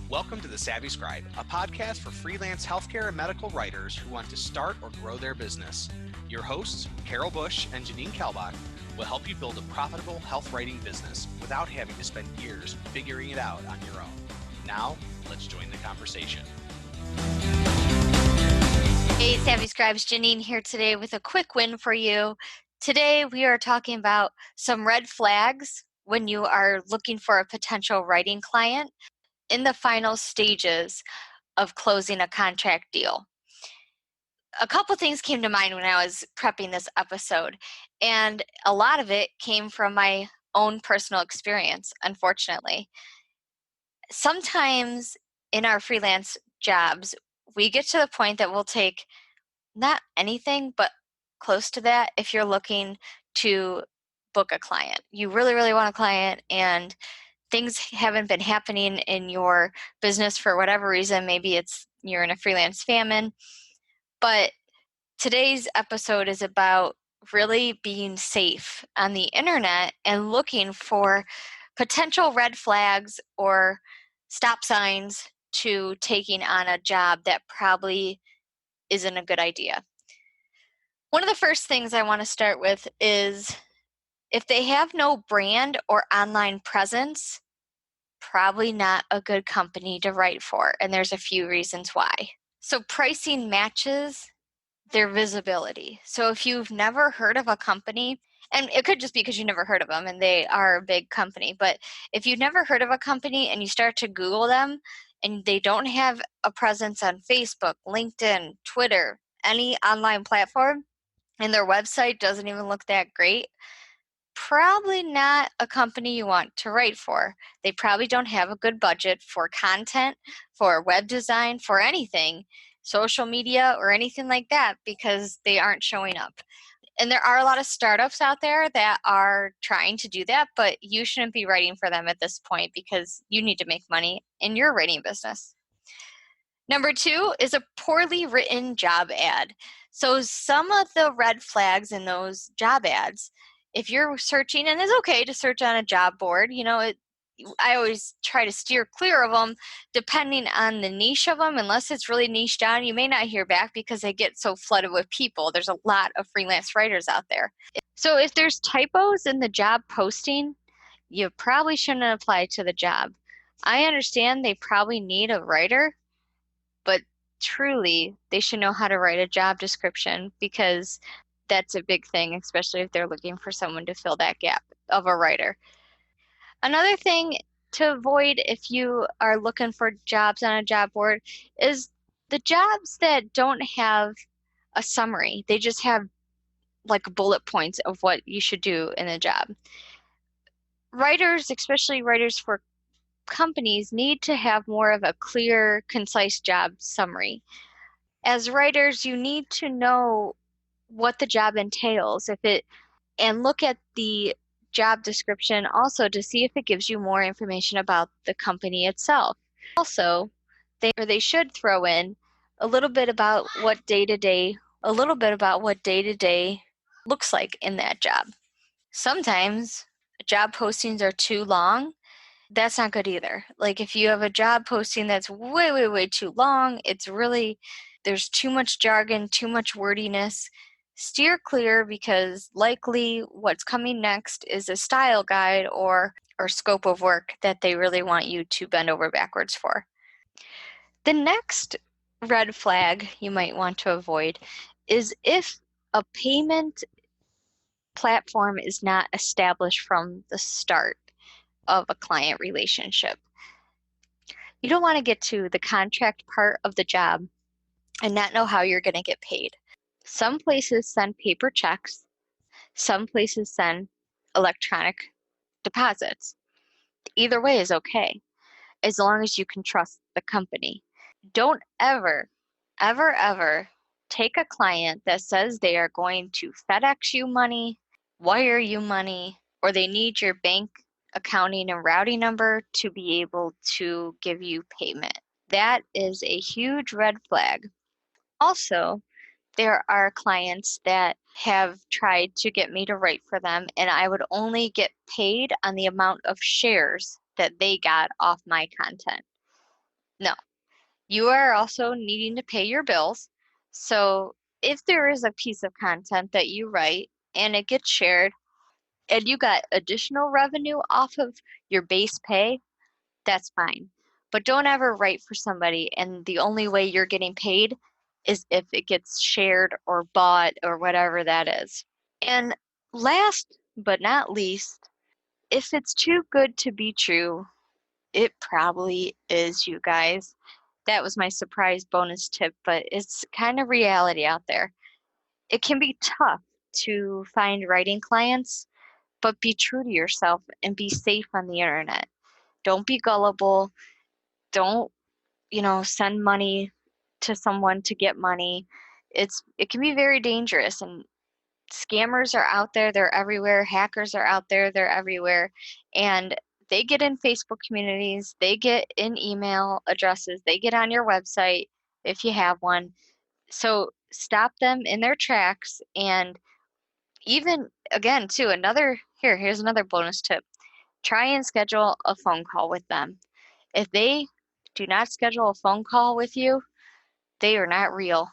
Welcome to The Savvy Scribe, a podcast for freelance healthcare and medical writers who want to start or grow their business. Your hosts, Carol Bush and Janine Kalbach, will help you build a profitable health writing business without having to spend years figuring it out on your own. Now, let's join the conversation. Hey, Savvy Scribes, Janine here today with a quick win for you. Today, we are talking about some red flags when you are looking for a potential writing client in the final stages of closing a contract deal. A couple things came to mind when I was prepping this episode, and a lot of it came from my own personal experience, unfortunately. Sometimes in our freelance jobs, we get to the point that we'll take not anything, but close to that if you're looking to book a client. You really, really want a client and things haven't been happening in your business for whatever reason. Maybe it's you're in a freelance famine. But today's episode is about really being safe on the internet and looking for potential red flags or stop signs to taking on a job that probably isn't a good idea. One of the first things I want to start with is if they have no brand or online presence, probably not a good company to write for, and there's a few reasons why. So pricing matches their visibility. So if you've never heard of a company, and it could just be because you never heard of them and they are a big company, but if you've never heard of a company and you start to Google them and they don't have a presence on Facebook, LinkedIn, Twitter, any online platform, and their website doesn't even look that great, probably not a company you want to write for. They probably don't have a good budget for content, for web design, for anything, social media or anything like that, because they aren't showing up. And there are a lot of startups out there that are trying to do that, but you shouldn't be writing for them at this point because you need to make money in your writing business. Number 2 is a poorly written job ad. So some of the red flags in those job ads, if you're searching, and it's okay to search on a job board, I always try to steer clear of them depending on the niche of them. Unless it's really niche down, you may not hear back because they get so flooded with people. There's a lot of freelance writers out there. So if there's typos in the job posting, you probably shouldn't apply to the job. I understand they probably need a writer, but truly they should know how to write a job description because that's a big thing, especially if they're looking for someone to fill that gap of a writer. Another thing to avoid if you are looking for jobs on a job board is the jobs that don't have a summary. They just have like bullet points of what you should do in a job. Writers, especially writers for companies, need to have more of a clear, concise job summary. As writers, you need to know what the job entails and look at the job description also to see if it gives you more information about the company itself. Also, they should throw in a little bit about what day-to-day looks like in that job. Sometimes job postings are too long. That's not good either. Like if you have a job posting that's way, way, way too long, there's too much jargon, too much wordiness. Steer clear because likely what's coming next is a style guide or scope of work that they really want you to bend over backwards for. The next red flag you might want to avoid is if a payment platform is not established from the start of a client relationship. You don't want to get to the contract part of the job and not know how you're going to get paid. Some places send paper checks. Some places send electronic deposits. Either way is okay, as long as you can trust the company. Don't ever, ever, ever take a client that says they are going to FedEx you money, wire you money, or they need your bank accounting and routing number to be able to give you payment. That is a huge red flag. Also, there are clients that have tried to get me to write for them, and I would only get paid on the amount of shares that they got off my content. No. You are also needing to pay your bills. So if there is a piece of content that you write and it gets shared and you got additional revenue off of your base pay, that's fine. But don't ever write for somebody and the only way you're getting paid is if it gets shared or bought or whatever that is. And last but not least, if it's too good to be true, it probably is, you guys. That was my surprise bonus tip, but it's kind of reality out there. It can be tough to find writing clients, but be true to yourself and be safe on the internet. Don't be gullible. Don't, send money to someone to get money. It can be very dangerous, and scammers are out there, they're everywhere. Hackers are out there, they're everywhere. And they get in Facebook communities, they get in email addresses, they get on your website if you have one. So stop them in their tracks. And even again, too, here's another bonus tip. Try and schedule a phone call with them. If they do not schedule a phone call with you, they are not real.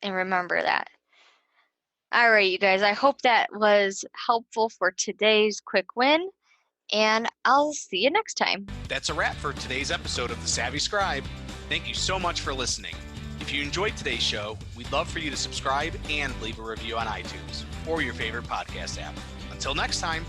And remember that. All right, you guys, I hope that was helpful for today's quick win, and I'll see you next time. That's a wrap for today's episode of The Savvy Scribe. Thank you so much for listening. If you enjoyed today's show, we'd love for you to subscribe and leave a review on iTunes or your favorite podcast app. Until next time.